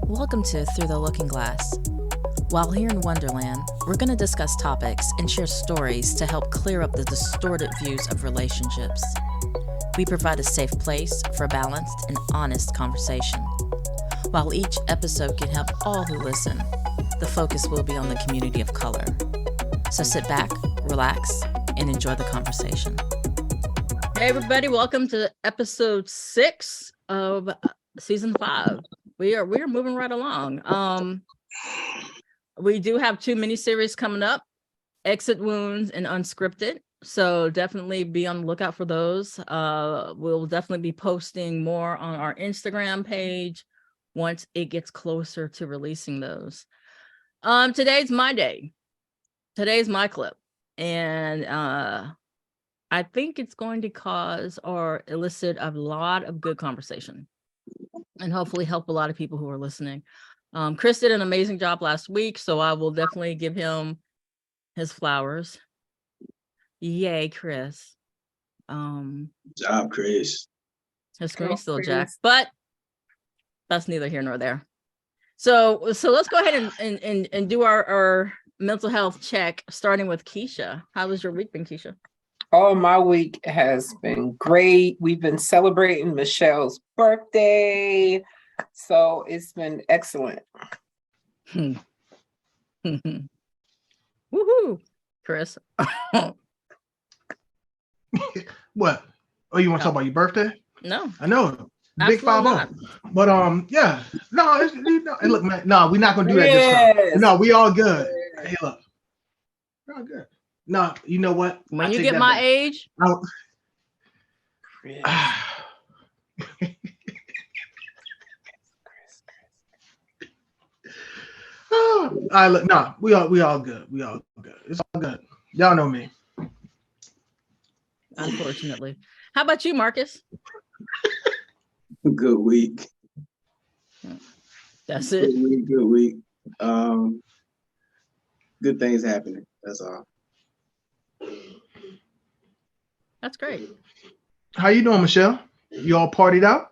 Welcome to Through the Looking Glass. While here in Wonderland, we're going to discuss topics and share stories to help clear up the distorted views of relationships. We provide a safe place for balanced and honest conversation. While each episode can help all who listen, the focus will be on the community of color. So sit back, relax, and enjoy the conversation. Hey everybody, welcome to episode 6 of season 5. We are moving right along. We do have 2 miniseries coming up, Exit Wounds and Unscripted. So definitely be on the lookout for those. We'll definitely be posting more on our Instagram page once it gets closer to releasing those. Today's my day. Today's my clip. And I think it's going to cause or elicit a lot of good conversation and hopefully help a lot of people who are listening. Chris did an amazing job last week, so I will definitely give him his flowers. Yay, Chris. Job, Chris. His screen's still jacked, but that's neither here nor there. So let's go ahead and do our mental health check, starting with Keisha. How was your week been, Keisha? Oh, my week has been great. We've been celebrating Michelle's birthday, so it's been excellent. Woohoo, Chris. What? Oh, you want to talk about your birthday? No, I know. Big 5-0. But yeah. No, hey, look, man. No, we're not gonna do that this time. No, we all good. Hey, look. We're all good. No, you know what? When you get my age. Look, no, we all good. We all good. It's all good. Y'all know me. Unfortunately. How about you, Marcus? Good week. That's it. Good week. Good things happening. That's all. That's great. How you doing, Michelle? You all partied out?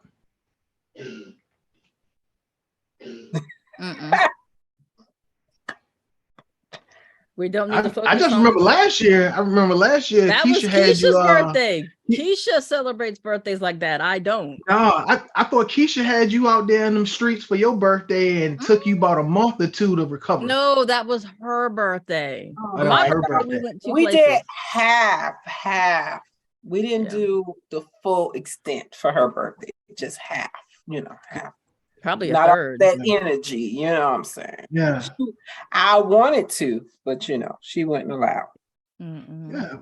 We don't need to focus. I just remember last year. That Keisha was Keisha's birthday. You, Keisha celebrates birthdays like that. I don't. No, I thought Keisha had you out there in them streets for your birthday and took you about a month or 2 to recover. No, that was her birthday. My birthday. We did half. We didn't do the full extent for her birthday. Just half. Half. Probably not a third. That energy, you know what I'm saying? Yeah. I wanted to, but she wouldn't allow. Yeah.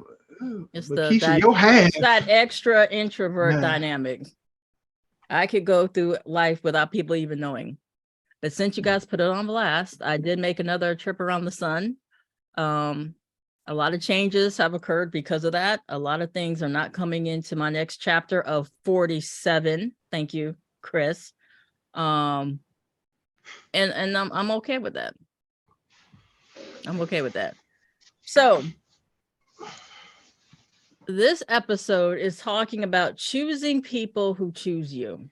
It's Keisha, that extra introvert dynamic. I could go through life without people even knowing. But since you guys put it on blast, I did make another trip around the sun. A lot of changes have occurred because of that. A lot of things are not coming into my next chapter of 47. Thank you, Chris. And I'm okay with that. I'm okay with that. So this episode is talking about choosing people who choose you.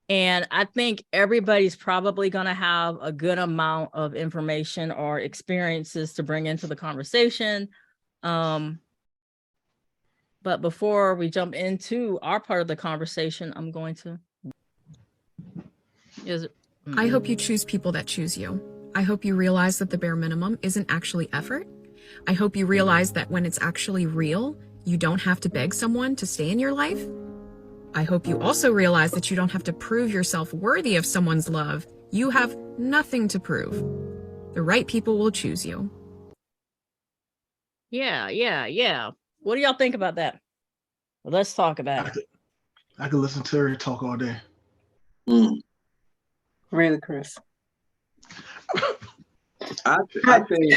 And I think everybody's probably going to have a good amount of information or experiences to bring into the conversation. But before we jump into our part of the conversation, I'm going to I hope you choose people that choose you. I hope you realize that the bare minimum isn't actually effort. I hope you realize that when it's actually real, you don't have to beg someone to stay in your life. I hope you also realize that you don't have to prove yourself worthy of someone's love. You have nothing to prove. The right people will choose you. Yeah. What do y'all think about that? Well, let's talk about it. I could listen to her talk all day. Really, Chris? I think.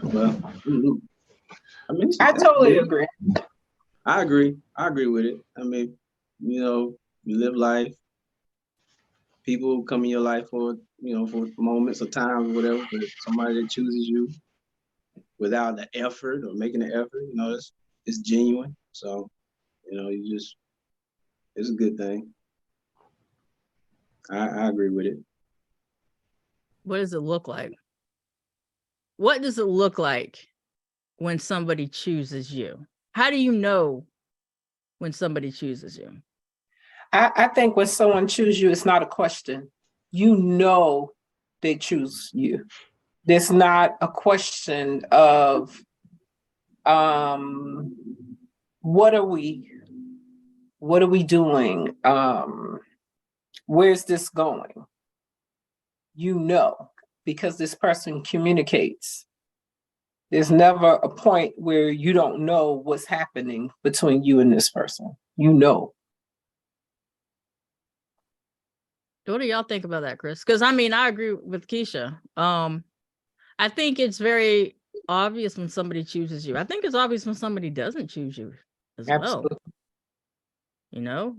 Well, I totally agree. I agree with it. I mean, you live life. People come in your life for moments or times or whatever, but somebody that chooses you without the effort or making the effort, it's genuine. So, it's a good thing. I agree with it. What does it look like? What does it look like when somebody chooses you? How do you know when somebody chooses you? I think when someone chooses you, it's not a question. You know they choose you. There's not a question of what are we doing? Where's this going? You know, because this person communicates. There's never a point where you don't know what's happening between you and this person. You know. What do y'all think about that, Chris? Because I mean, I agree with Keisha. I think it's very obvious when somebody chooses you. I think it's obvious when somebody doesn't choose you as Absolutely. well. You know,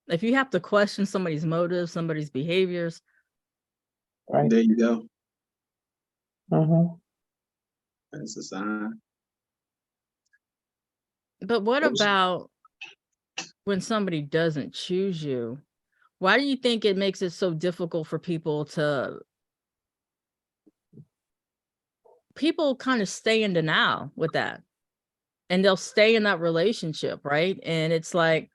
if you have to question somebody's motives, somebody's behaviors, Right. There you go. Mm-hmm. That's a sign. but what about when somebody doesn't choose you? Why do you think it makes it so difficult for people kind of stay in denial with that? And they'll stay in that relationship, right? And it's like,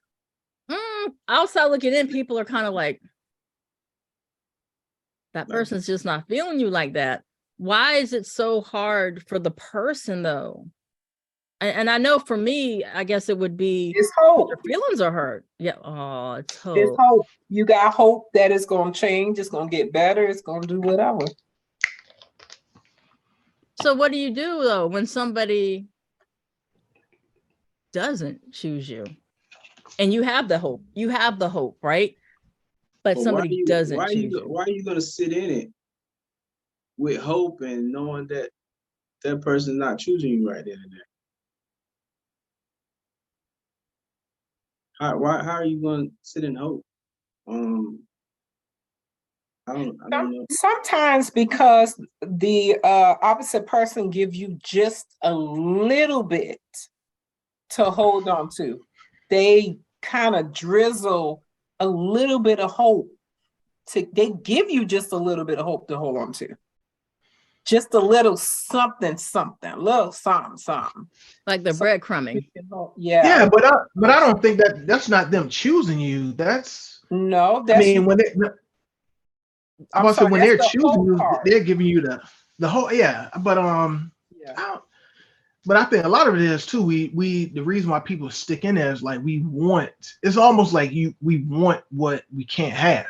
outside looking in, people are kind of like, that person's just not feeling you like that. Why is it so hard for the person though? And I know for me, I guess it would be It's hope. their feelings are hurt. Yeah. Oh, it's hope. It's hope. You got hope that it's going to change. It's going to get better. It's going to do whatever. So what do you do though when somebody doesn't choose you? And you have the hope. You have the hope, right? But somebody doesn't choose you. Why are you gonna sit in it with hope and knowing that that person's not choosing you right then and there? How are you gonna sit in hope? I don't know. Sometimes because the opposite person gives you just a little bit to hold on to. They kind of drizzle a little bit of hope. They give you just a little bit of hope to hold on to. Just a little something, little something. Like the breadcrumbing. Yeah. Yeah, but I don't think that's not them choosing you. That's no. That's when they're choosing you, they're giving you the whole. Yeah, but yeah. But I think a lot of it is too. The reason why people stick in there is like we want. It's almost like we want what we can't have.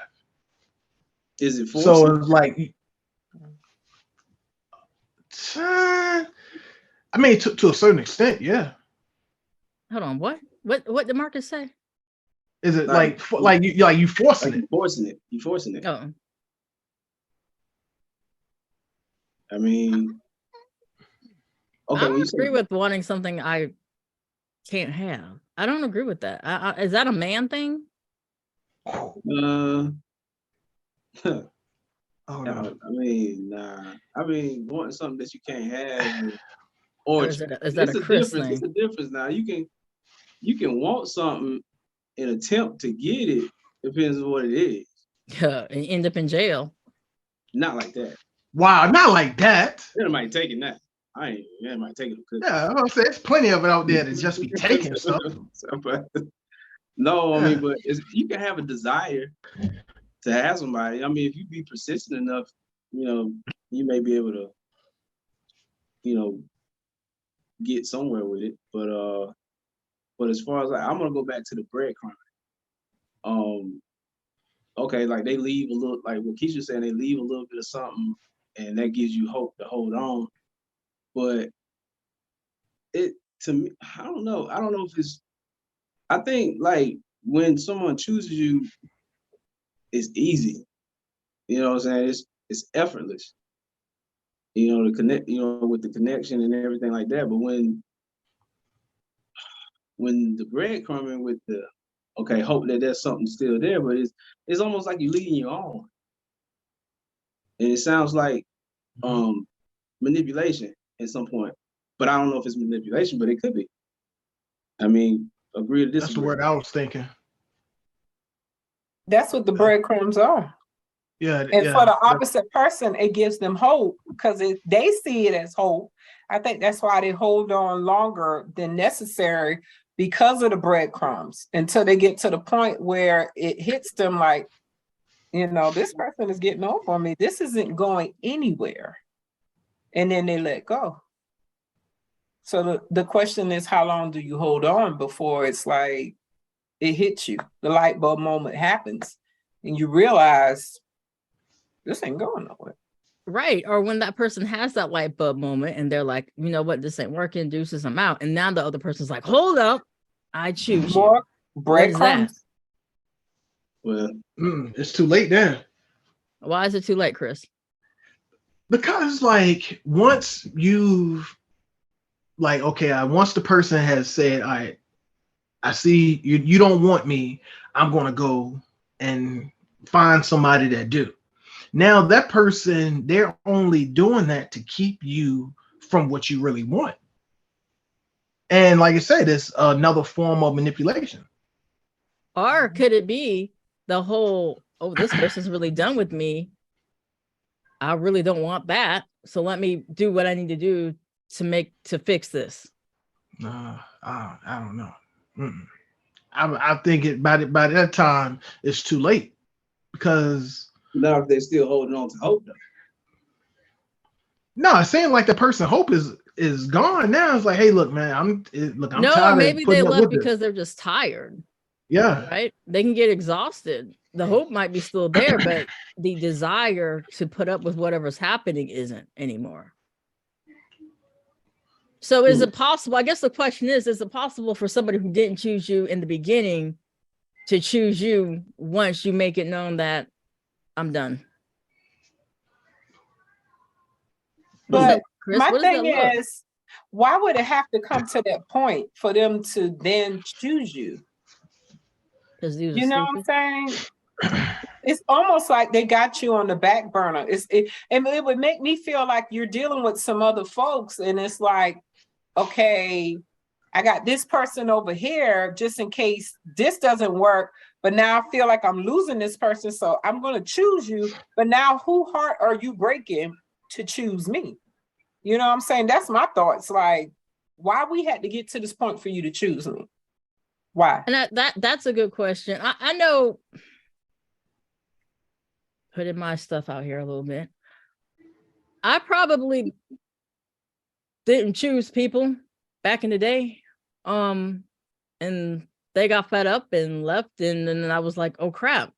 Is it forcing? So it's like, I mean, to a certain extent, yeah. Hold on, what did Marcus say? Is it like you forcing it? You forcing it. Oh. I mean, okay. I don't agree with wanting something I can't have. I don't agree with that. Is that a man thing? Oh no. I mean, nah. I mean, wanting something that you can't have, or is that a Chris thing? It's a difference now. You can want something and attempt to get it. Depends on what it is. Yeah, and end up in jail. Not like that. Wow, not like that. Anybody taking that? Anybody taking it. Yeah, I'm gonna say there's plenty of it out there to just be taking stuff. No, I mean, but you can have a desire to have somebody. I mean, if you be persistent enough, you may be able to, get somewhere with it. But as far as I'm gonna go back to the breadcrumb. Okay, like they leave a little, like what Keisha saying, they leave a little bit of something, and that gives you hope to hold on. But to me, I don't know. I don't know if it's. I think like when someone chooses you, it's easy. You know what I'm saying? It's effortless. To connect, with the connection and everything like that. But when the breadcrumbing with the hope that there's something still there, but it's almost like you're leading your own. And it sounds like manipulation at some point. But I don't know if it's manipulation, but it could be. I mean, agree to disagree. That's the word I was thinking. That's what the breadcrumbs are. Yeah. And for the opposite person, it gives them hope because they see it as hope. I think that's why they hold on longer than necessary because of the breadcrumbs until they get to the point where it hits them like, this person is getting over on me. This isn't going anywhere. And then they let go. So the question is, how long do you hold on before it's like it hits you? The light bulb moment happens and you realize this ain't going nowhere. Right. Or when that person has that light bulb moment and they're like, you know what, this ain't working, deuces, I'm out. And now the other person's like, hold up, I choose More you. breadcrumbs. Well, it's too late then. Why is it too late, Chris? Because like once you've once the person has said, all right, I see you don't want me, I'm gonna go and find somebody that do. Now that person, they're only doing that to keep you from what you really want. And like I said, it's another form of manipulation. Or could it be the whole, oh, this person's really done with me. I really don't want that. So let me do what I need to do to fix this. I don't know. I think by that time it's too late because now if they're still holding on to hope though. No, it's saying like the person hope is gone now. It's like, hey, look, man, I'm tired. Maybe they left because they're just tired. Yeah. Right. They can get exhausted. The hope might be still there, but the desire to put up with whatever's happening isn't anymore. So is it possible? I guess the question is it possible for somebody who didn't choose you in the beginning to choose you once you make it known that I'm done? But my thing is, why would it have to come to that point for them to then choose you? You know what I'm saying? It's almost like they got you on the back burner. It would make me feel like you're dealing with some other folks, and it's like, okay, I got this person over here just in case this doesn't work, but now I feel like I'm losing this person, so I'm going to choose you. But now, whose heart are you breaking to choose me? You know what I'm saying? That's my thoughts. Like, why we had to get to this point for you to choose me? Why? And that's a good question. I know, putting my stuff out here a little bit, I probably didn't choose people back in the day. And they got fed up and left. And then I was like, oh crap.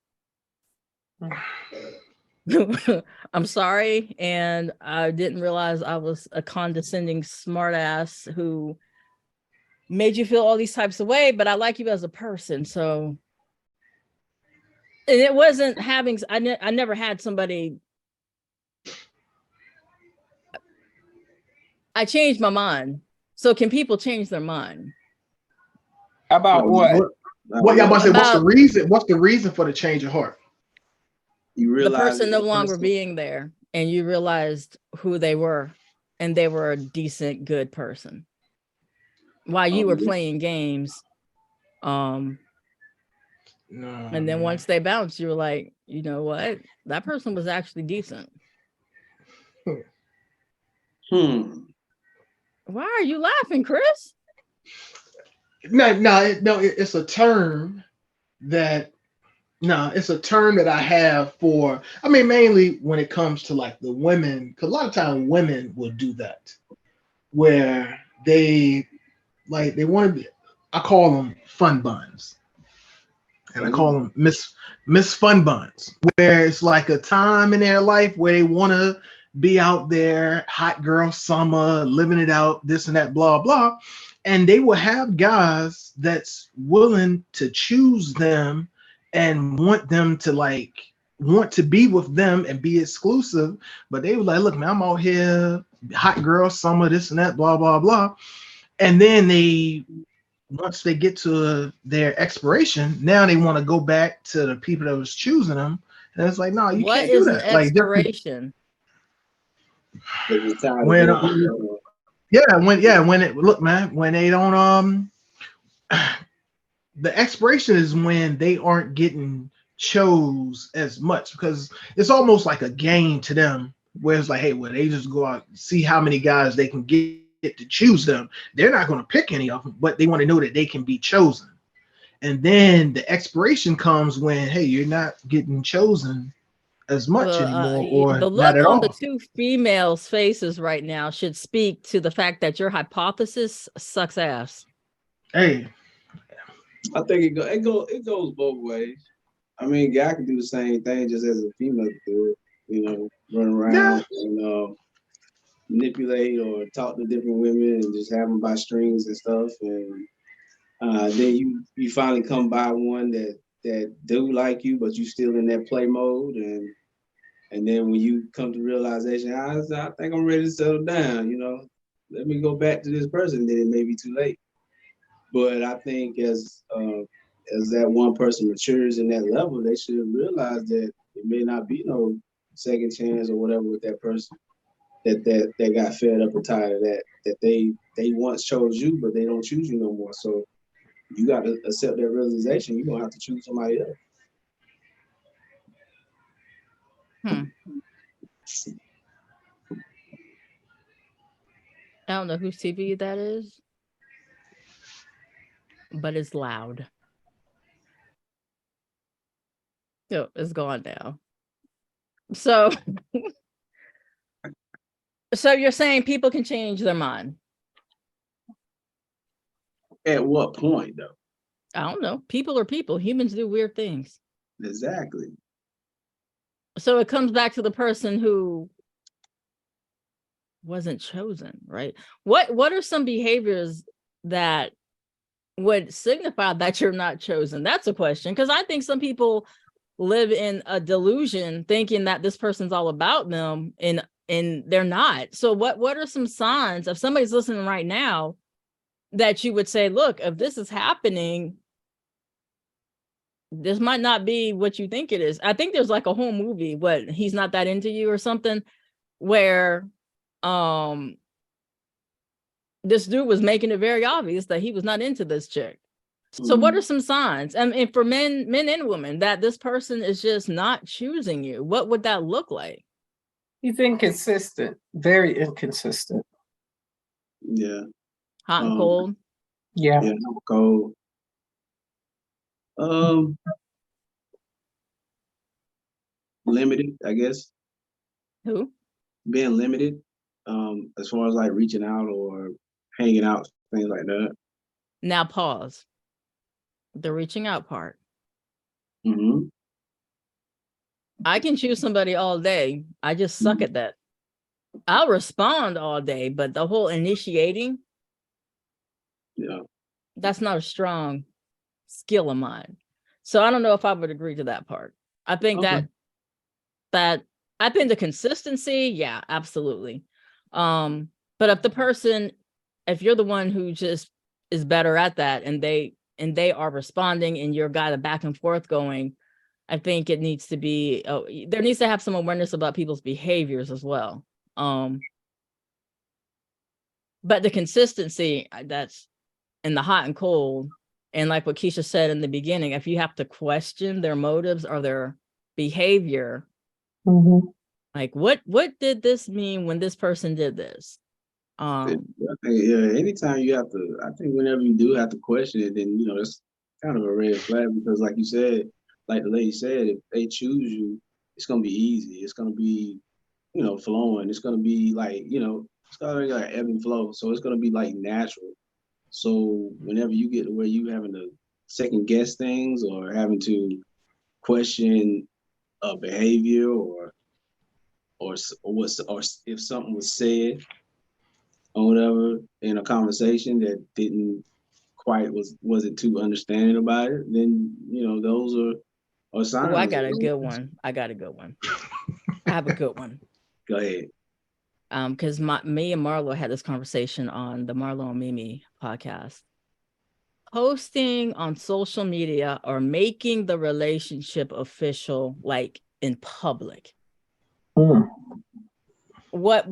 I'm sorry. And I didn't realize I was a condescending smartass who made you feel all these types of way, but I like you as a person. So, and it wasn't having, I never had somebody, I changed my mind. So can people change their mind? About what? What y'all about to say? What's the reason? What's the reason for the change of heart? You realize the person no longer being there, and you realized who they were, and they were a decent, good person. While you were playing games, and then once they bounced, you were like, you know what? That person was actually decent. Why are you laughing, Chris? No, it's a term that I have for, I mean, mainly when it comes to like the women, because a lot of times women will do that, where they want to be, I call them fun buns. And I call them Miss Fun Buns, where it's like a time in their life where they want to be out there, hot girl summer, living it out, this and that, blah, blah. And they will have guys that's willing to choose them and want them to want to be with them and be exclusive. But they were like, look, man, I'm out here, hot girl summer, this and that, blah, blah, blah. And then once they get to their expiration, now they want to go back to the people that was choosing them. And it's like, no, you can't do that. What is an expiration? When they don't the expiration is when they aren't getting chose as much, because it's almost like a game to them, where it's like, hey, well, they just go out and see how many guys they can get to choose them. They're not going to pick any of them, but they want to know that they can be chosen. And then the expiration comes when, hey, you're not getting chosen as much anymore, The or not look at on the all. two females' faces right now should speak to the fact that your hypothesis sucks ass. Hey, I think it goes both ways. I mean, guy can do the same thing just as a female can do it. You know, run yeah, around and manipulate or talk to different women and just have them by strings and stuff. And then you finally come by one that do like you, but you still in that play mode. And then when you come to realization, I think I'm ready to settle down. You know, let me go back to this person. Then it may be too late. But I think as that one person matures in that level, they should realize that it may not be no second chance or whatever with that person that got fed up and tired of that they once chose you, but they don't choose you no more. So you got to accept that realization. You're gonna have to choose somebody else. I don't know whose TV that is, but it's loud. So it's gone now. So, so you're saying people can change their mind? At what point, though? I don't know. People are people. Humans do weird things. Exactly. So it comes back to the person who wasn't chosen, right? What are some behaviors that would signify that you're not chosen? That's a question, because I think some people live in a delusion thinking that this person's all about them, and they're not. So what are some signs, if somebody's listening right now, that you would say, look, if this is happening, this might not be what you think it is? I think there's like a whole movie, what, He's Not That Into You or something, where this dude was making it very obvious that he was not into this chick. So what are some signs? And for men and women, that this person is just not choosing you? What would that look like? He's inconsistent, very inconsistent. Yeah. Hot and cold? Yeah. Yeah, cold. Limited, I guess. Who? Being limited, as far as like reaching out or hanging out, things like that. Now pause. The reaching out part. Mm-hmm. I can choose somebody all day. I just suck at that. I'll respond all day, but the whole initiating, Yeah. that's not a strong skill of mine. So I don't know if I would agree to that part. I think Okay. that I think the consistency, yeah, absolutely. But if you're the one who just is better at that, and they are responding, and you're got a back and forth going, I think it needs to be, there needs to have some awareness about people's behaviors as well. But the consistency, that's in the hot and cold. And like what Keisha said in the beginning, if you have to question their motives or their behavior, like what did this mean when this person did this? I think, anytime you have to, I think whenever you do have to question it, then, it's kind of a red flag, because like you said, like the lady said, if they choose you, it's going to be easy. It's going to be, flowing. It's going to be like, it's going to be like ebb and flow. So it's going to be like natural. So whenever you get to where you having to second guess things or having to question a behavior or if something was said or whatever in a conversation that didn't quite wasn't too understanding about it, then those are signs. Oh, I got a good one. I have a good one. Go ahead. Because me and Marlo had this conversation on the Marlo and Mimi podcast. Posting on social media or making the relationship official, like in public. What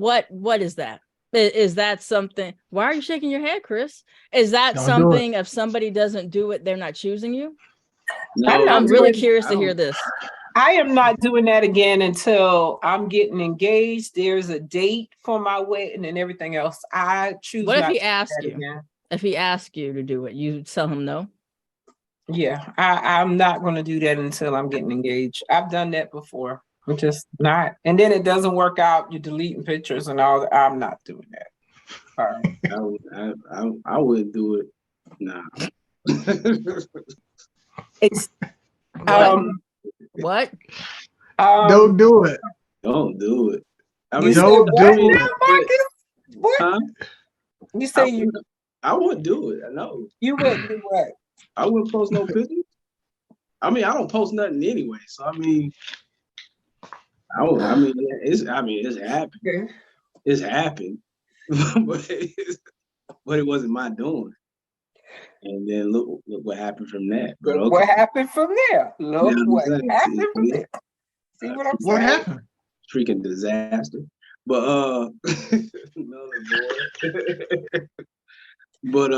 is that? Is that something? Why are you shaking your head, Chris? Is that something, if somebody doesn't do it, they're not choosing you? No, I'm not really doing- curious to I hear don't- this. I am not doing that again until I'm getting engaged. There's a date for my wedding and everything else. I choose. What if not he to do asks that you? again. If he asks you to do it, you tell him no. Yeah, I'm not going to do that until I'm getting engaged. I've done that before. I'm just not. And then it doesn't work out. You're deleting pictures and all that. I'm not doing that. All right. I wouldn't do it. Nah. It's What? What? Don't do it. Don't do it. I You mean, said don't what do now, it. Marcus? What? huh? You say you I wouldn't do it. I know. wouldn't do what? I wouldn't post no pictures. I mean, I don't post nothing anyway. So I mean, it's happened. Okay. It's happened, but it wasn't my doing. And then look what happened from that. But Look okay. what happened from there? Look Yeah, what exactly. happened from there. See what I'm saying? What happened? Freaking disaster. But no, boy. But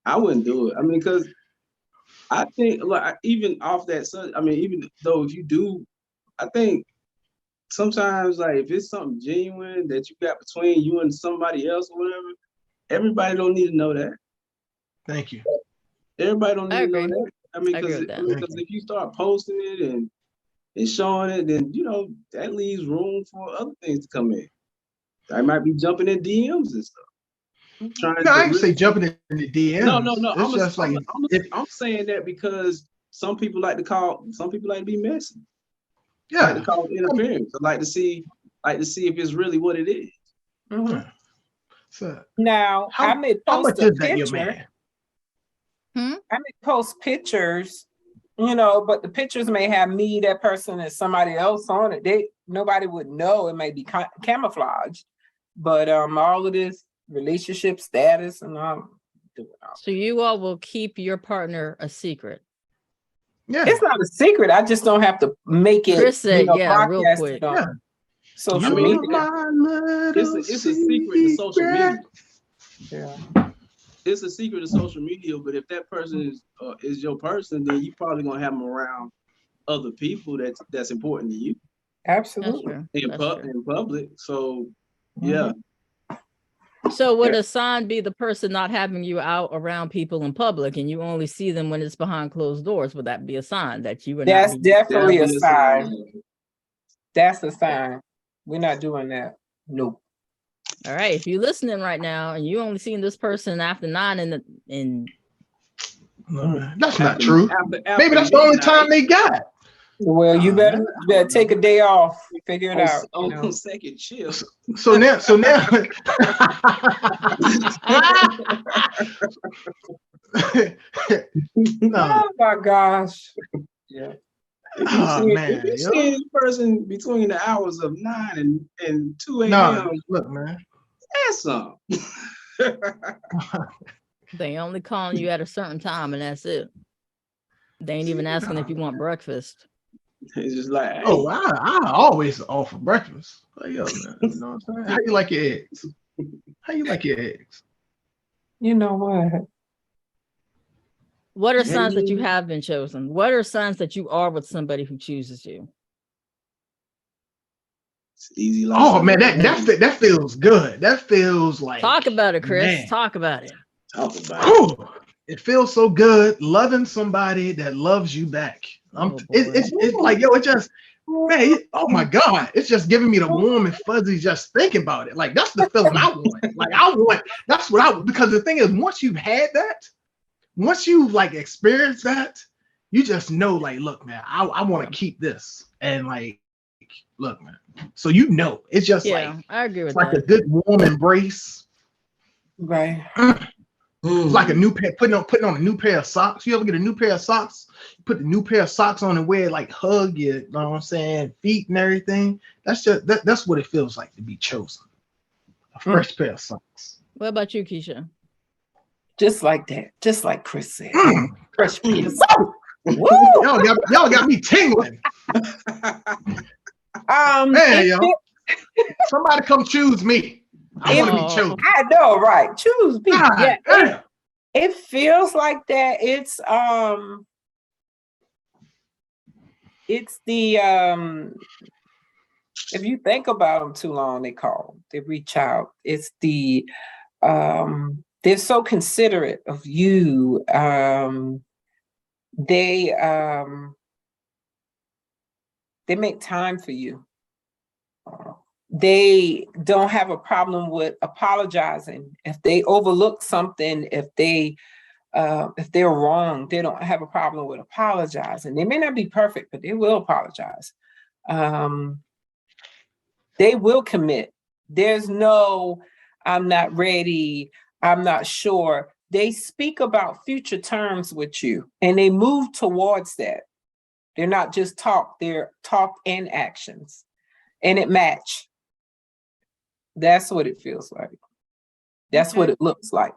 I wouldn't do it. I mean, because I think like even off that I mean, even though if you do, I think sometimes like if it's something genuine that you got between you and somebody else or whatever, everybody don't need to know that. Thank you. Everybody don't need I to know agree. that. I mean, I agree with that. because if you start posting it and showing it, then you know that leaves room for other things to come in. I might be jumping in DMs and stuff. Trying No, to I ain't say jumping in the DMs. No. It's just like I'm saying that because some people like to be messy. yeah. Like to call it interference. I like to see if it's really what it is. Mhm. So, Now, I may how post much a is that, your picture. man? I may post pictures, but the pictures may have me, that person, and somebody else on it. Nobody would know. It may be camouflaged, but all of this relationship status and all. So you all will keep your partner a secret. Yeah. It's not a secret. I just don't have to make it. Chris said, yeah, real broadcast quick. it on Yeah. social I mean, media. My little It's a secret to social media. Yeah. It's a secret to social media, but if that person is your person, then you probably gonna have them around other people that's important to you That's Absolutely. true. in That's true. in public. So yeah, So would a sign be the person not having you out around people in public and you only see them when it's behind closed doors? Would that be a sign that you would That's not be? definitely a that'd be sign. That's a sign. We're not doing that. Nope. All right. If you're listening right now and you only seeing this person after 9 in No, man. That's not true. After Maybe that's the only time they got. Well, you better take a day off. Figure it out. On second shift. So now no. Oh my gosh. Yeah. If you see this person between the hours of 9 and 2 a.m., No, look, man. that's something. they only calling you at a certain time and that's it. They ain't even asking if you want breakfast. It's just like, hey, Oh, I always offer breakfast. Like, yo, man, you know what I'm saying? How you like your eggs? How you like your eggs? You know what? What are signs that you have been chosen? What are signs that you are with somebody who chooses you? it's easy. Like Oh man, that feels good. That feels like Talk about it, Chris. man. Talk about it. talk about it. Whew. It feels so good loving somebody that loves you back. It's like, yo, it just, man, oh my God, it's just giving me the warm and fuzzy just thinking about it. Like, that's the feeling I want. Like, that's what because the thing is, once you've had that, once you like experience that, you just know, like, look, man, I want to keep this. And like, look, man. So it's just like, I agree with it's like that. a good warm embrace. Right. It's like a new pair, putting on a new pair of socks. You ever get a new pair of socks? You put the new pair of socks on and wear it, like hug your, you know what I'm saying, feet and everything. That's just that's what it feels like to be chosen. A fresh pair of socks. What about you, Keisha? Just like that. Just like Chris said. Fresh piece. Woo! Y'all got me tingling. Man, yo. Somebody come choose me. I want to be chosen. I know, right? Choose me. God, Yeah. damn. It feels like that. It's It's the if you think about them too long, they reach out. It's the they're so considerate of you. They make time for you. They don't have a problem with apologizing if they overlook something. If they're wrong, they don't have a problem with apologizing. They may not be perfect, but they will apologize. They will commit. There's no, I'm not ready, I'm not sure. They speak about future terms with you and they move towards that. They're not just talk, they're talk and actions. And it match. That's what it feels like. That's what it looks like.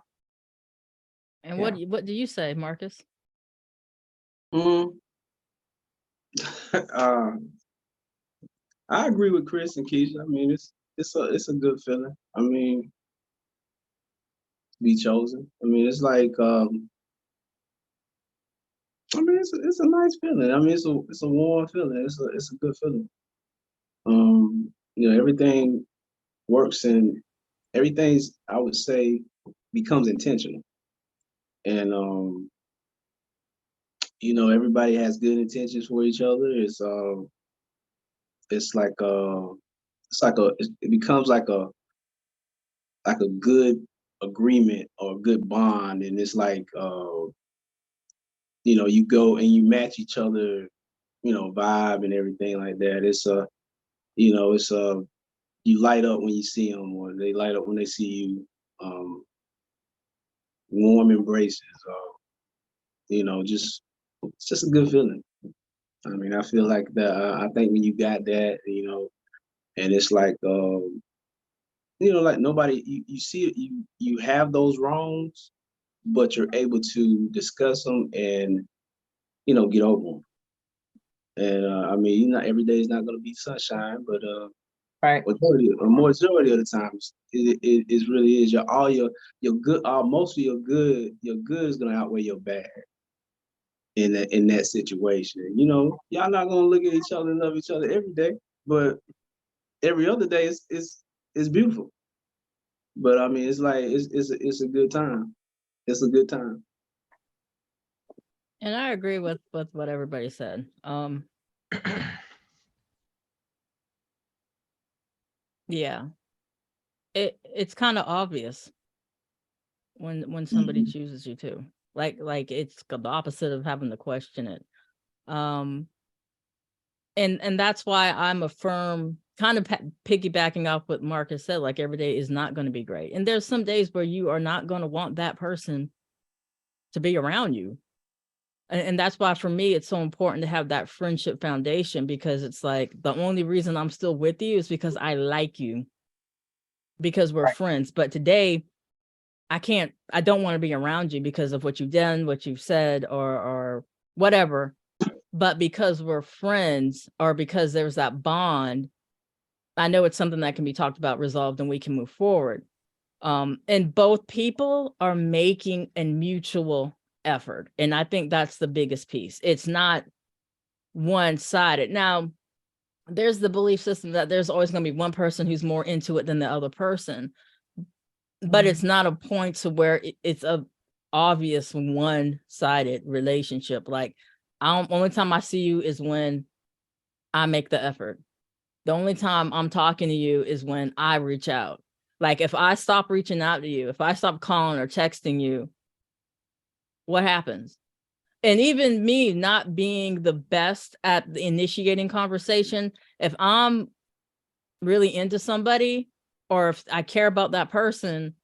And Yeah. what do you say, Marcus? I agree with Chris and Keisha. I mean, it's a good feeling. I mean, to be chosen. I mean, it's like I mean, it's a nice feeling. I mean, it's a warm feeling. It's a good feeling. You know, everything works and everything's, I would say, becomes intentional. And you know, everybody has good intentions for each other. It becomes like a good agreement or a good bond, and it's like you know, you go and you match each other, you know, vibe and everything like that. You know, you light up when you see them, or they light up when they see you. Warm embraces, you know, it's just a good feeling. I mean, I feel like that. I think when you got that, you know, and it's like, you know, like nobody, you see it, you have those wrongs, but you're able to discuss them and, you know, get over them. And I mean, not every day is not going to be sunshine, but Right. majority of the times, it really is. Your good, most of your good is going to outweigh your bad in that situation. You know, y'all not going to look at each other and love each other every day, but every other day is beautiful. But I mean, it's like it's a good time. It's a good time. And I agree with what everybody said. Yeah, it's kind of obvious when somebody chooses you too. Like it's the opposite of having to question it. And that's why I'm a firm kind of piggybacking off what Marcus said. Like every day is not going to be great, and there's some days where you are not going to want that person to be around you. And that's why for me it's so important to have that friendship foundation, because it's like the only reason I'm still with you is because I like you, because we're friends. But today I don't want to be around you because of what you've done, what you've said, or whatever. But because we're friends, or because there's that bond, I know it's something that can be talked about, resolved, and we can move forward. And both people are making a mutual effort. And I think that's the biggest piece. It's not one-sided. Now, there's the belief system that there's always going to be one person who's more into it than the other person. But it's not a point to where it's a obvious one-sided relationship. Like, only time I see you is when I make the effort. The only time I'm talking to you is when I reach out. Like if I stop reaching out to you, if I stop calling or texting you, what happens? And even me not being the best at the initiating conversation, if I'm really into somebody, or if I care about that person,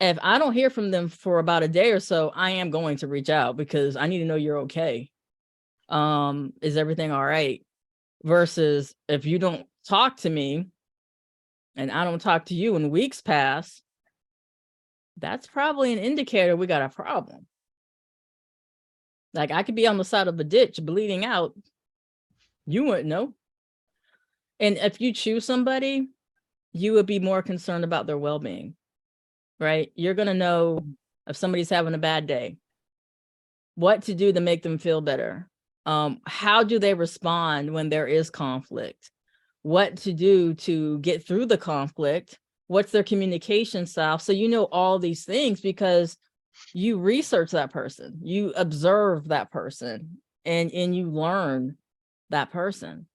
if I don't hear from them for about a day or so, I am going to reach out because I need to know you're okay. Is everything all right? Versus if you don't talk to me and I don't talk to you and weeks pass, that's probably an indicator we got a problem. Like I could be on the side of a ditch bleeding out. You wouldn't know. And if you choose somebody, you would be more concerned about their well-being, right? You're going to know if somebody's having a bad day, what to do to make them feel better. How do they respond when there is conflict? What to do to get through the conflict? What's their communication style? So you know all these things because you research that person, you observe that person, and you learn that person.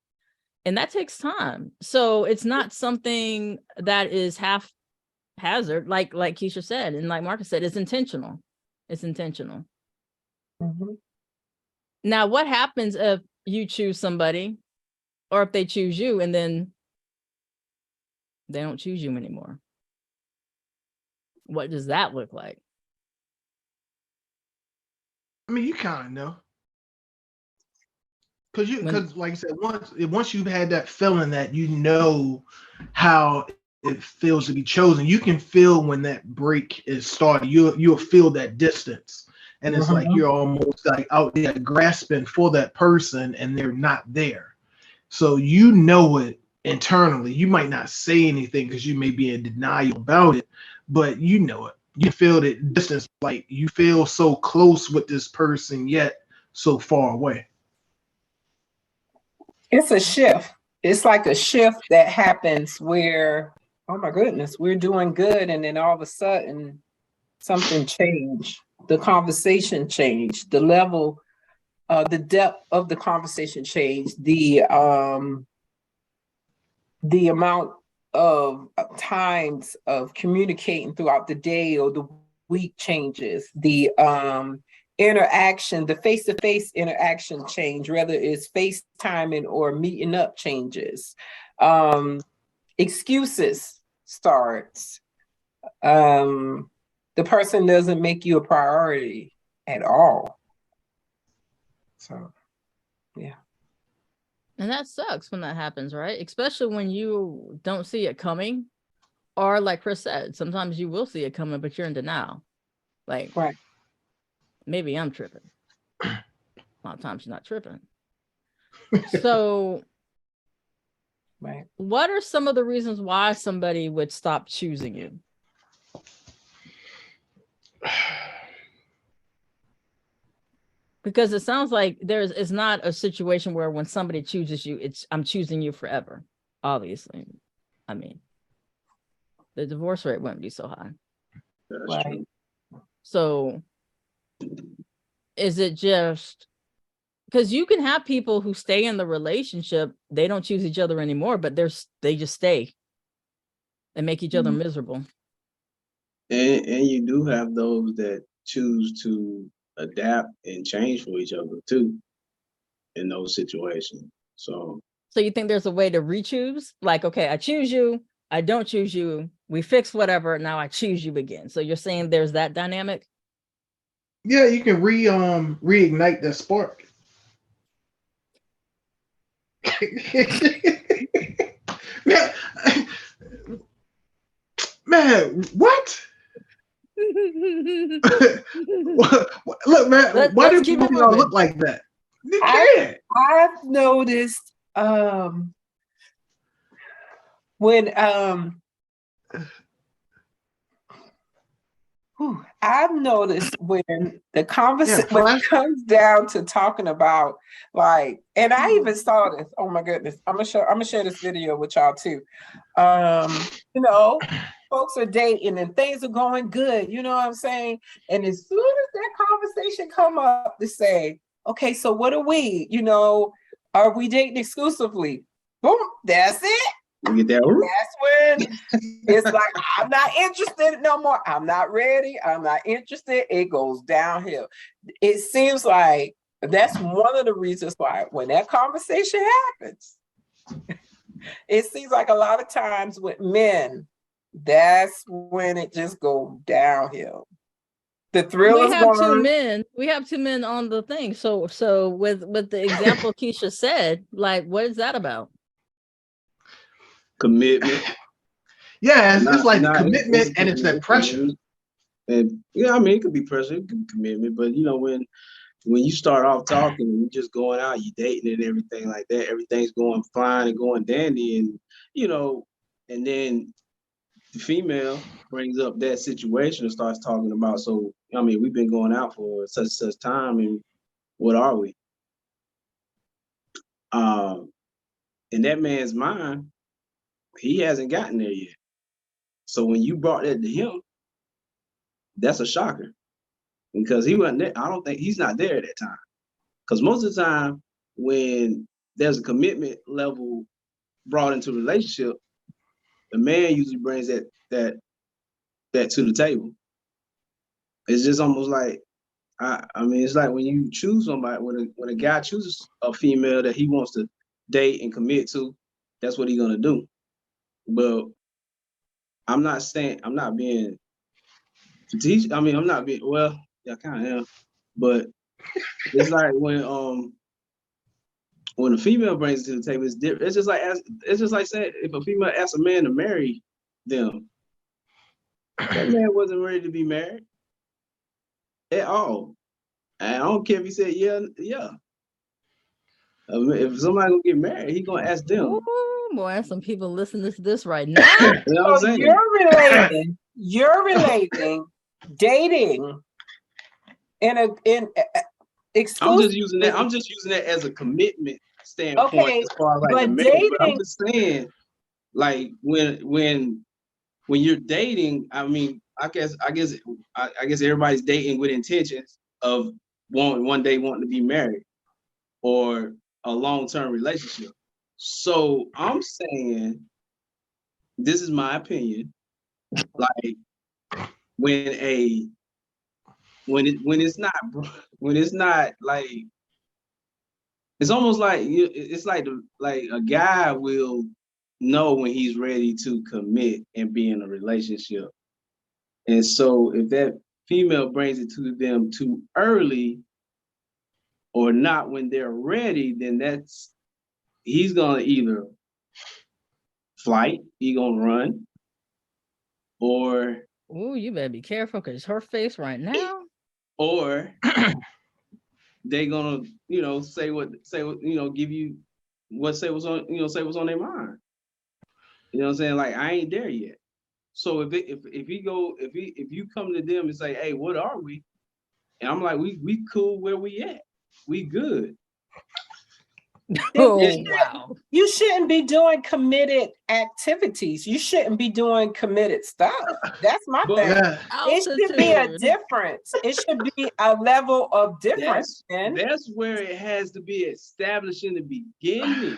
And that takes time. So it's not something that is haphazard, like Keisha said, and like Marcus said, it's intentional. It's intentional. Mhm. Now, what happens if you choose somebody or if they choose you and then they don't choose you anymore? What does that look like? I mean, you kind of know. Because like I said, once you've had that feeling that you know how it feels to be chosen, you can feel when that break is starting. You'll feel that distance, and it's like you're almost like out there grasping for that person, and they're not there. So you know it internally. You might not say anything because you may be in denial about it, but you know it. You feel the distance, like you feel so close with this person yet so far away. It's a shift. It's like a shift that happens where, oh my goodness, we're doing good. And then all of a sudden something changed. The conversation changed. The level, the depth of the conversation changed. The amount of times of communicating throughout the day or the week changes. The interaction, the face-to-face interaction change, whether it's FaceTiming or meeting up changes. Excuses starts. The person doesn't make you a priority at all. So, yeah. And that sucks when that happens, right? Especially when you don't see it coming. Or like Chris said, sometimes you will see it coming, but you're in denial. Like, right. Maybe I'm tripping. A lot of times you're not tripping. So, right. What are some of the reasons why somebody would stop choosing you? Because it sounds like it's not a situation where when somebody chooses you, I'm choosing you forever. Obviously, I mean, the divorce rate wouldn't be so high. That's true. So, is it just because you can have people who stay in the relationship, they don't choose each other anymore, but they just stay and make each other miserable. And you do have those that choose to adapt and change for each other too in those situations. So you think there's a way to re-choose? Like, okay, I choose you, I don't choose you, we fix whatever, now I choose you again. So you're saying there's that dynamic? Yeah, you can reignite that spark. Man, what? Look, man, why do people look like that? They can't. I've noticed when I've noticed when the conversation when it comes down to talking about like, and I even saw this. Oh my goodness, I'm gonna share this video with y'all too. You know, folks are dating and things are going good. You know what I'm saying? And as soon as that conversation come up to say, okay, so what are we? You know, are we dating exclusively? Boom, that's it. That's when it's like, I'm not interested no more. I'm not ready. I'm not interested. It goes downhill. It seems like that's one of the reasons why when that conversation happens, it seems like a lot of times with men, that's when it just goes downhill. The thrill is gone. We have two men on the thing. So with the example Keisha said, like, what is that about? Commitment. Yeah, it's like the commitment and it's that pressure. And yeah, I mean, it could be pressure, it could be commitment, but you know, when you start off talking and you're just going out, you dating and everything like that, everything's going fine and going dandy, and you know, and then the female brings up that situation and starts talking about, so I mean, we've been going out for such time, and what are we? in that man's mind, he hasn't gotten there yet. So when you brought that to him, that's a shocker, because he wasn't there. I don't think he's not there at that time. Because most of the time, when there's a commitment level brought into a relationship, the man usually brings that to the table. It's just almost like, I mean, it's like when you choose somebody, when a guy chooses a female that he wants to date and commit to, that's what he's gonna do. But I'm not being strategic. I mean, I'm not being, well, yeah, I kind of am. But it's like when a female brings it to the table, it's different. It's just like saying, if a female asks a man to marry them, that man wasn't ready to be married at all. And I don't care if he said yeah. If somebody gonna get married, he gonna ask them. Ooh, boy, some people listening to this right now. You know what I'm So saying? you're relating dating in exclusive. I'm just using that as a commitment standpoint, Okay, as far as like but the marriage. But I'm dating- just saying, like when you're dating, I mean, I guess everybody's dating with intentions of one day wanting to be married or a long-term relationship. So I'm saying, this is my opinion, like when it's not like, it's almost like it's like a guy will know when he's ready to commit and be in a relationship. And so if that female brings it to them too early or not when they're ready, then he's gonna either flight, he gonna run, or Oh, you better be careful, because her face right now. or they gonna say what give you say what's on their mind. You know what I'm saying? Like, I ain't there yet. So if you come to them and say, hey, what are we? And I'm like, we cool where we at. We good. Oh, wow. You shouldn't be doing committed activities. You shouldn't be doing committed stuff. That's my thing. Yeah. It should be a difference. It should be a level of difference. That's where it has to be established in the beginning.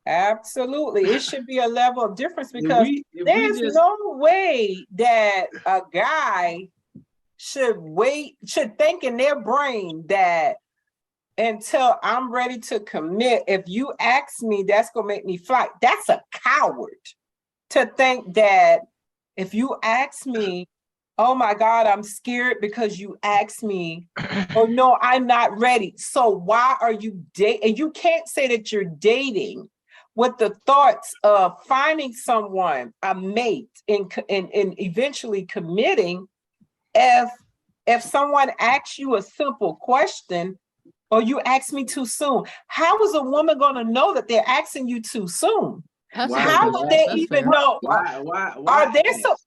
Absolutely. It should be a level of difference, because there's no way that a guy should think in their brain that until I'm ready to commit, if you ask me, that's going to make me fly. That's a coward to think that if you ask me, oh my God, I'm scared because you asked me, oh no, I'm not ready. So why are you dating? And you can't say that you're dating with the thoughts of finding someone, a mate, and eventually committing. If someone asks you a simple question, or you ask me too soon, how is a woman going to know that they're asking you too soon? How would they even know? Why Are they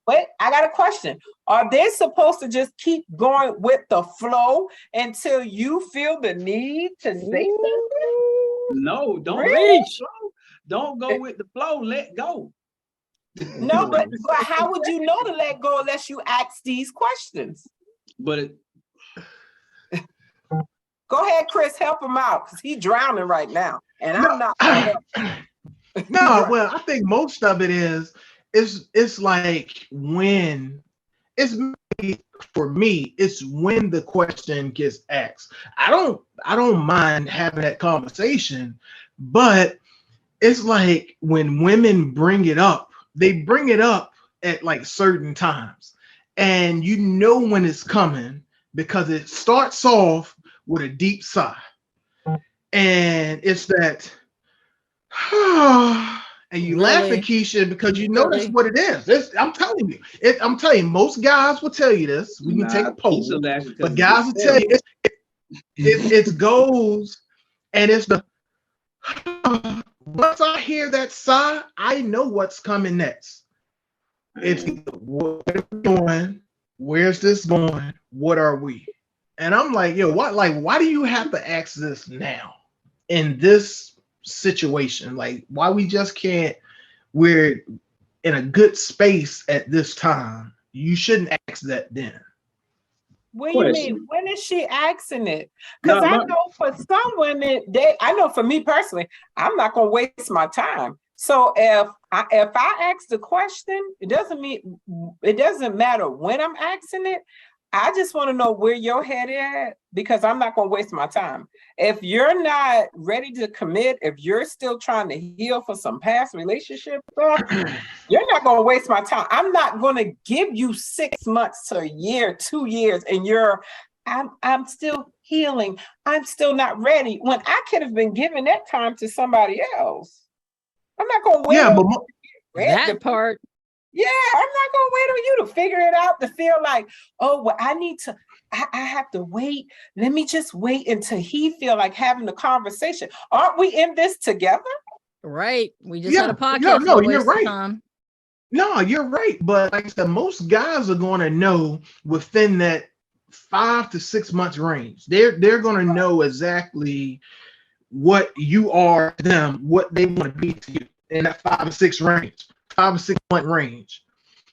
wait, I got a question. Are they supposed to just keep going with the flow until you feel the need to say something? No, don't Reach. Don't go with the flow. Let go. No, but how would you know to let go unless you ask these questions? But go ahead, Chris, help him out, because he's drowning right now, and I'm not. No, well, I think most of it it's like when for me, it's when the question gets asked. I don't mind having that conversation, but it's like when women bring it up, they bring it up at like certain times, and you know when it's coming, because it starts off with a deep sigh, and it's that and you laugh at Keisha because you know that's what it is. I'm telling you, most guys will tell you this. We can take a poll, but guys will tell you it goes, and it's the once I hear that sigh, I know what's coming next. It's what are we doing? Where's this going? What are we? And I'm like, yo, what? Like, why do you have to ask this now in this situation, like why we just can't, we're in a good space at this time. You shouldn't ask that then. What do you Question. mean? When is she asking it? No, Because I my- know for some women, I know for me personally, I'm not gonna waste my time. So if I ask the question, it doesn't matter when I'm asking it. I just want to know where your head is at, because I'm not gonna waste my time. If you're not ready to commit, if you're still trying to heal for some past relationship stuff, you're not going to waste my time. I'm not going to give you 6 months to a year, 2 years, and I'm still healing. I'm still not ready, when I could have been giving that time to somebody else. I'm not going to wait. Yeah, but That part. Yeah, I'm not going to wait on you to figure it out, to feel like, oh, well, I have to wait. Let me just wait until he feel like having the conversation. Aren't we in this together? Right. We just had a podcast. No, No, you're right. Time. No, you're right. But like I said, most guys are going to know within that 5 to 6 months range. They're going to know exactly what you are to them, what they want to be to you in that 5 or 6 range, 5 or 6 month range.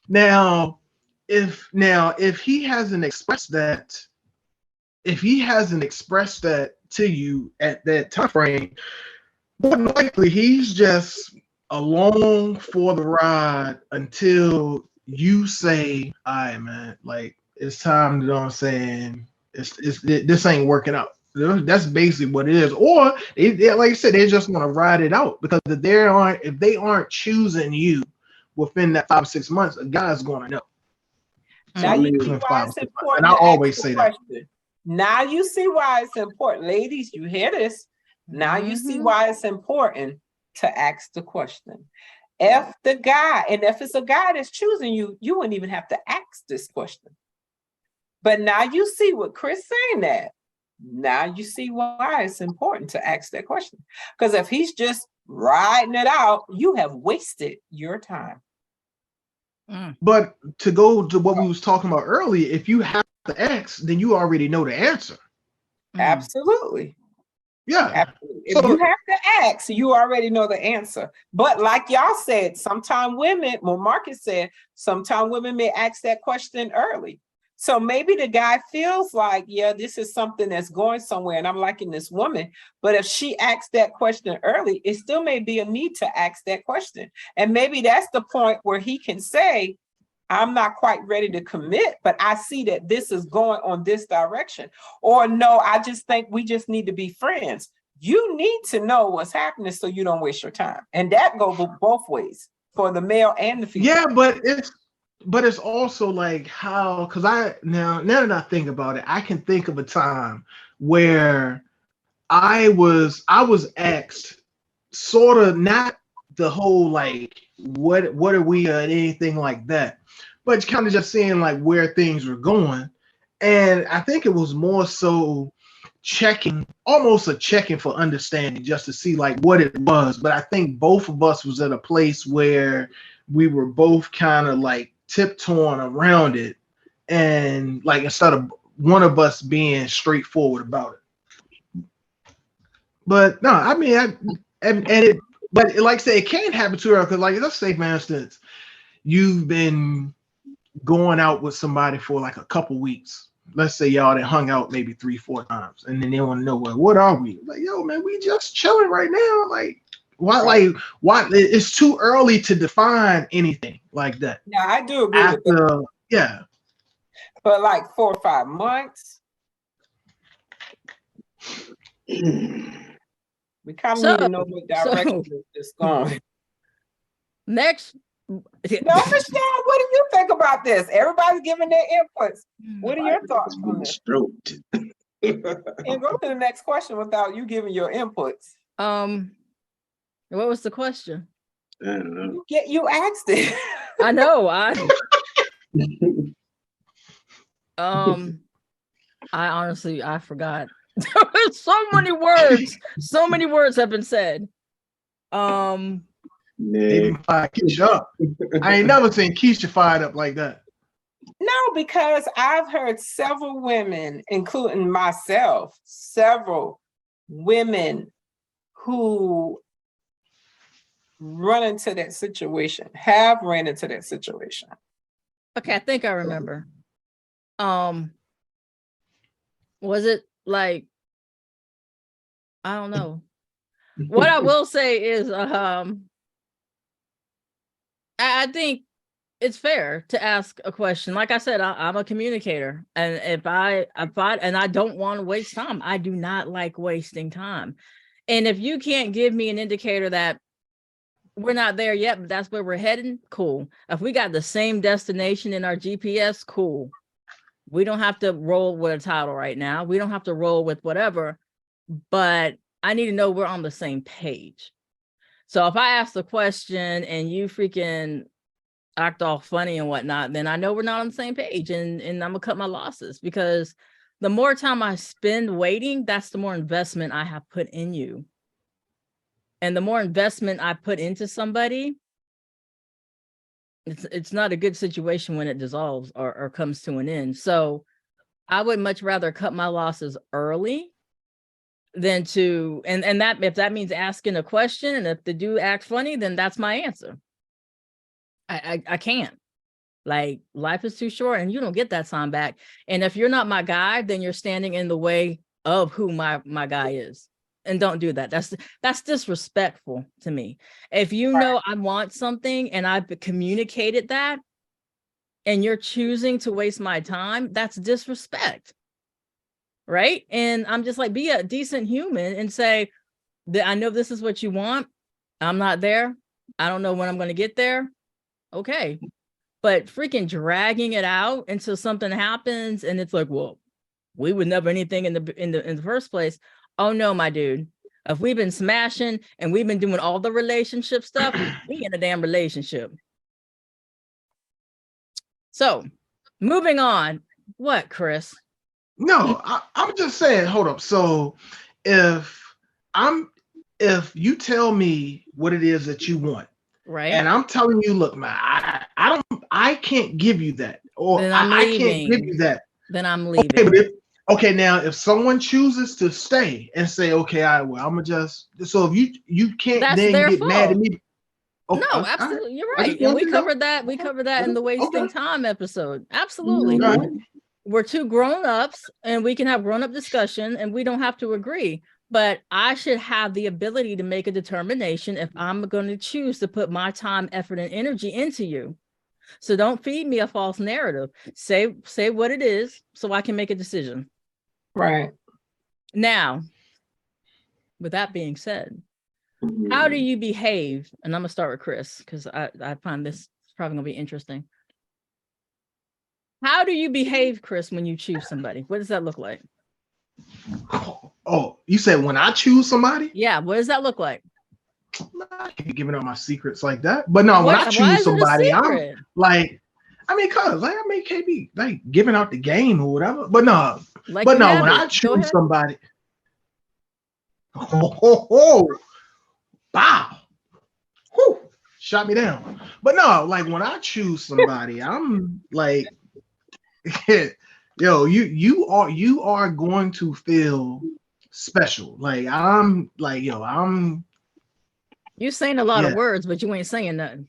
Now, if he hasn't expressed that, to you at that time frame, more than likely he's just along for the ride until you say, all right, man, like it's time, you know what I'm saying? This ain't working out. That's basically what it is. Or they, like I said, they're just gonna ride it out, because if they aren't choosing you within that 5 or 6 months, a guy's gonna know. Now you see why it's important. And I always say that. Now you see why it's important. Ladies, you hear this? Now you see why it's important to ask the question. If it's a guy that's choosing you, you wouldn't even have to ask this question. But now you see what Chris saying that. Now you see why it's important to ask that question. Because if he's just riding it out, you have wasted your time. But to go to what we was talking about earlier, if you have to ask, then you already know the answer. Absolutely. Yeah. Absolutely. If you have to ask, you already know the answer. But like y'all said, sometimes women, well, Marcus said, sometimes women may ask that question early. So maybe the guy feels like, yeah, this is something that's going somewhere and I'm liking this woman. But if she asks that question early, it still may be a need to ask that question. And maybe that's the point where he can say, I'm not quite ready to commit, but I see that this is going on this direction. Or no, I just think we just need to be friends. You need to know what's happening so you don't waste your time. And that goes both ways for the male and the female. Yeah, but it's also like how, because now that I think about it, I can think of a time where I was asked, sort of, not the whole like what are we or anything like that, but kind of just seeing like where things were going. And I think it was more so almost a checking for understanding, just to see like what it was. But I think both of us was at a place where we were both kind of like tiptoeing around it, and like instead of one of us being straightforward about it. But no, I mean, but like I say, it can happen to her, because like, let's say for instance, you've been going out with somebody for like a couple weeks. Let's say y'all that hung out maybe 3-4 times, and then they want to know, well, what are we? Like, yo, man, we just chilling right now. Like, why? Like, why? It's too early to define anything like that. Yeah, I do agree with that. Yeah. But like 4 or 5 months, we kind of need to know what direction it's going. Next. No, Michelle, what do you think about this? Everybody's giving their inputs. What are your thoughts on this? Stroked. And go to the next question without you giving your inputs. What was the question? I don't know. You asked it. I know. I honestly, I forgot. So many words have been said. They fire Keisha up. I ain't never seen Keisha fired up like that. No, because I've heard several women, including myself, several women who ran into that situation. Okay, I think I remember. Was it like, I don't know. What I will say is, I think it's fair to ask a question. Like I said, I'm a communicator, and if I and I don't want to waste time. I do not like wasting time. And if you can't give me an indicator that we're not there yet, but that's where we're heading, cool. If we got the same destination in our GPS, cool. We don't have to roll with a title right now. We don't have to roll with whatever, but I need to know we're on the same page. So if I ask the question and you freaking act all funny and whatnot, then I know we're not on the same page, and I'm gonna cut my losses, because the more time I spend waiting, that's the more investment I have put in you. And the more investment I put into somebody, it's not a good situation when it dissolves or comes to an end. So I would much rather cut my losses early than to, and that, if that means asking a question, and if they do act funny, then that's my answer. I can't. Like, life is too short and you don't get that time back. And if you're not my guy, then you're standing in the way of who my guy is. And don't do that. That's disrespectful to me. If you know I want something and I've communicated that, and you're choosing to waste my time, that's disrespect. Right? And I'm just like, be a decent human and say that I know this is what you want. I'm not there. I don't know when I'm going to get there. Okay. But freaking dragging it out until something happens and it's like, well, we would never anything in the first place. Oh no, my dude. If we've been smashing and we've been doing all the relationship stuff, we in a damn relationship. So moving on. What, Chris? No, I'm just saying, hold up. So if you tell me what it is that you want, right, and I'm telling you, look, man, I can't give you that, or then I can't give you that. Then I'm leaving. Okay, but okay, now if someone chooses to stay and say, okay, I'm gonna just, so if you can't That's then their get fault. mad at me. Okay, no, absolutely, you're right. And we covered that. We covered that in the wasting time episode. Absolutely. We're two grown-ups and we can have grown-up discussion and we don't have to agree. But I should have the ability to make a determination if I'm going to choose to put my time, effort, and energy into you. So don't feed me a false narrative. Say what it is so I can make a decision. Right. Now, with that being said, how do you behave? And I'm going to start with Chris because I find this probably going to be interesting. How do you behave, Chris, when you choose somebody? What does that look like? Oh, you said when I choose somebody? Yeah, what does that look like? I can't be giving out my secrets like that. But no, when I choose somebody, I'm like, I mean, cause like, I mean, can't be like giving out the game or whatever. But no, like, but no, when I choose somebody, wow, whew, shot me down. But no, like when I choose somebody, I'm like, yo, you are going to feel special. Like I'm like, yo, I'm. You're saying a lot of words, but you ain't saying nothing.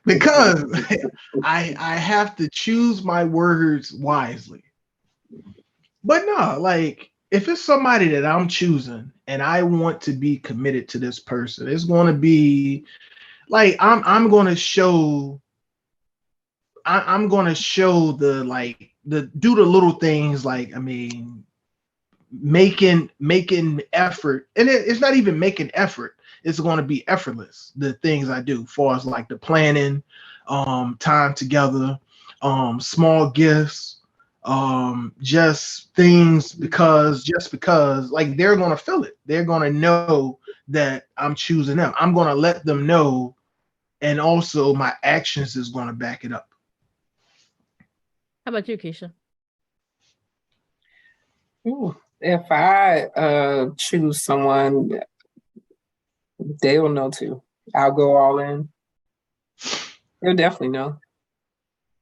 Because I have to choose my words wisely. But no, like if it's somebody that I'm choosing and I want to be committed to this person, it's going to be like I'm going to show. I'm going to show do the little things, like, I mean, making effort, and it's not even making effort. It's going to be effortless. The things I do, far as like the planning, time together, small gifts, just things because like they're going to feel it. They're going to know that I'm choosing them. I'm going to let them know, and also my actions is going to back it up. How about you, Keisha? Ooh, if I choose someone, they'll know too. I'll go all in. They'll definitely know.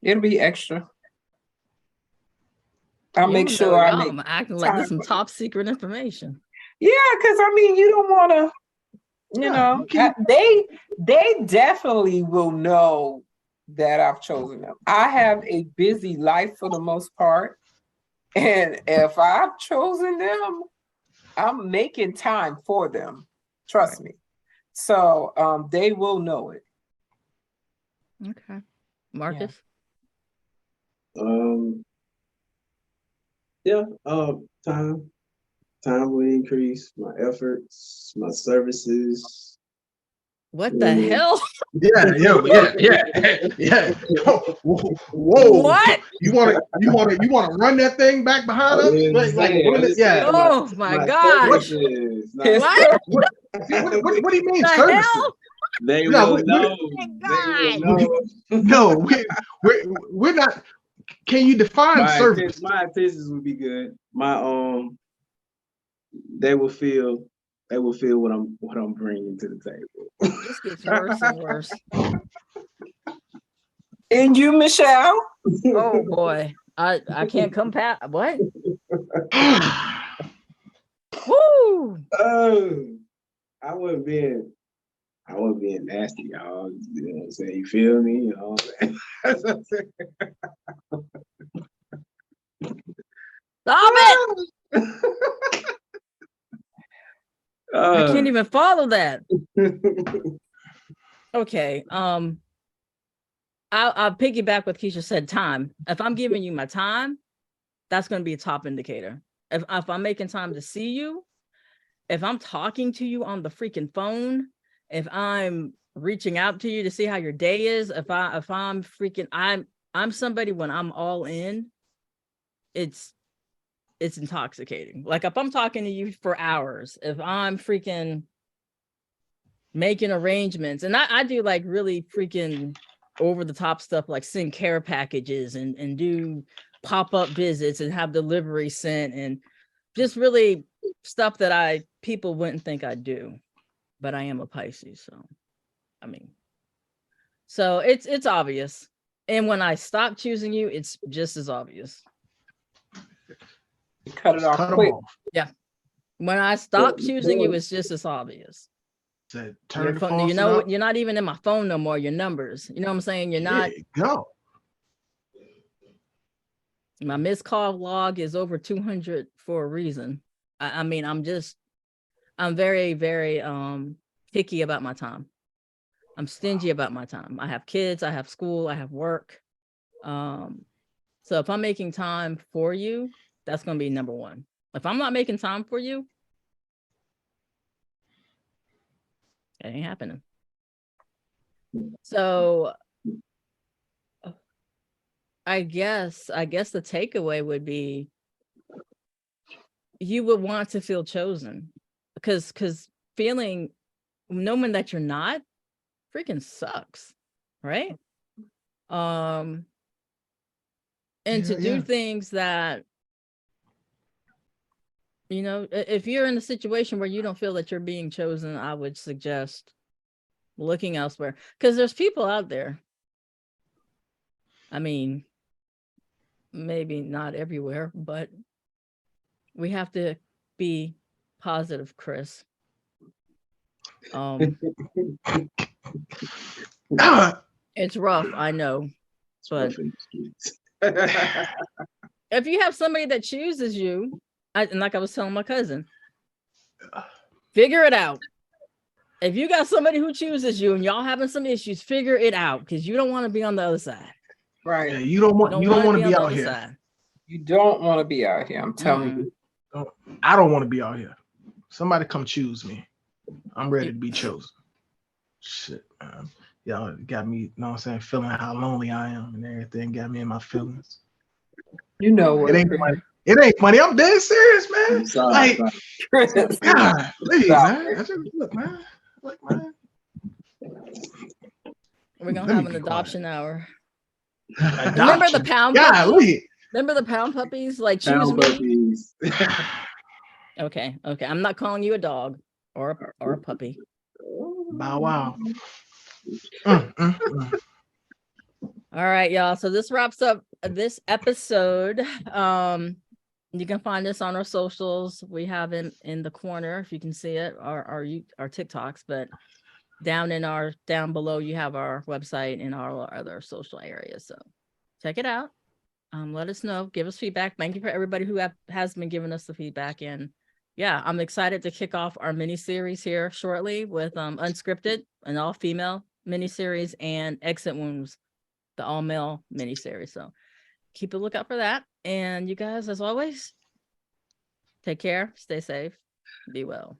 It'll be extra. I'll make sure I make I'm acting like this is some top secret information. Yeah, because I mean, you don't want to, you know, they definitely will know that I've chosen them. I have a busy life for the most part. And if I've chosen them, I'm making time for them. Trust me. So they will know it. Okay. Marcus? Yeah, time will increase, my efforts, my services. What the hell? Yeah. Whoa. What? You wanna run that thing back behind us? Oh my gosh. What? What do you mean The services? hell? They No, will know. God. They will know. No, we're not. Can you define service? My intentions would be good. They will feel what I'm bringing to the table. This gets worse and worse. And you, Michelle? Oh boy. I can't come past what? Woo! Oh, I wasn't being nasty, y'all. You know what I'm saying? You feel me? You know what I'm saying? Stop it! I can't even follow that. Okay. I'll piggyback what Keisha said. Time. If I'm giving you my time, that's going to be a top indicator. If I'm making time to see you, if I'm talking to you on the freaking phone, if I'm reaching out to you to see how your day is, if I'm freaking, I'm somebody when I'm all in, it's intoxicating. Like if I'm talking to you for hours, if I'm freaking making arrangements, and I do like really freaking over the top stuff, like send care packages and do pop-up visits and have delivery sent, and just really stuff that people wouldn't think I'd do, but I am a Pisces, so I mean, so it's obvious. And when I stop choosing you, it's just as obvious. Cut it off quick. Yeah. When I stop choosing you, it's just as obvious. Turn the phone, you're not even in my phone no more. Your numbers, you know what I'm saying? You're not. Go. My missed call log is over 200 for a reason. I mean, I'm very, very picky about my time. I'm stingy about my time. I have kids, I have school, I have work. So if I'm making time for you, that's going to be number one. If I'm not making time for you, it ain't happening. So I guess the takeaway would be you would want to feel chosen, because knowing that you're not freaking sucks, right? And to do things that, you know, if you're in a situation where you don't feel that you're being chosen, I would suggest looking elsewhere, because there's people out there. I mean, maybe not everywhere, but we have to be positive, Chris. It's rough, I know, but if you have somebody that chooses you, and like I was telling my cousin, figure it out. If you got somebody who chooses you and y'all having some issues, figure it out, because you don't want to be on the other side. Right. Yeah, you don't want to be out here. Side. You don't want to be out here. I'm telling you. I don't want to be out here. Somebody come choose me. I'm ready to be chosen. Shit, y'all got me, you know what I'm saying, feeling how lonely I am and everything. Got me in my feelings. You know what? It ain't funny. It ain't funny. I'm dead serious, man. Like, God, please, man. Look, man. Look, man. We're gonna have an adoption hour. Adoption. Remember the pound puppies? Remember the pound puppies? Like, choose me. Okay. I'm not calling you a dog or a puppy. Bow wow. All right, y'all. So this wraps up this episode. You can find us on our socials. We have it in the corner, if you can see it, our TikToks, but down below, you have our website and our other social areas. So check it out. Let us know, give us feedback. Thank you for everybody who has been giving us the feedback. And yeah, I'm excited to kick off our mini series here shortly with Unscripted, an all female mini series, and Exit Wounds, the all male mini series. So keep a lookout for that. And you guys, as always, take care, stay safe, be well.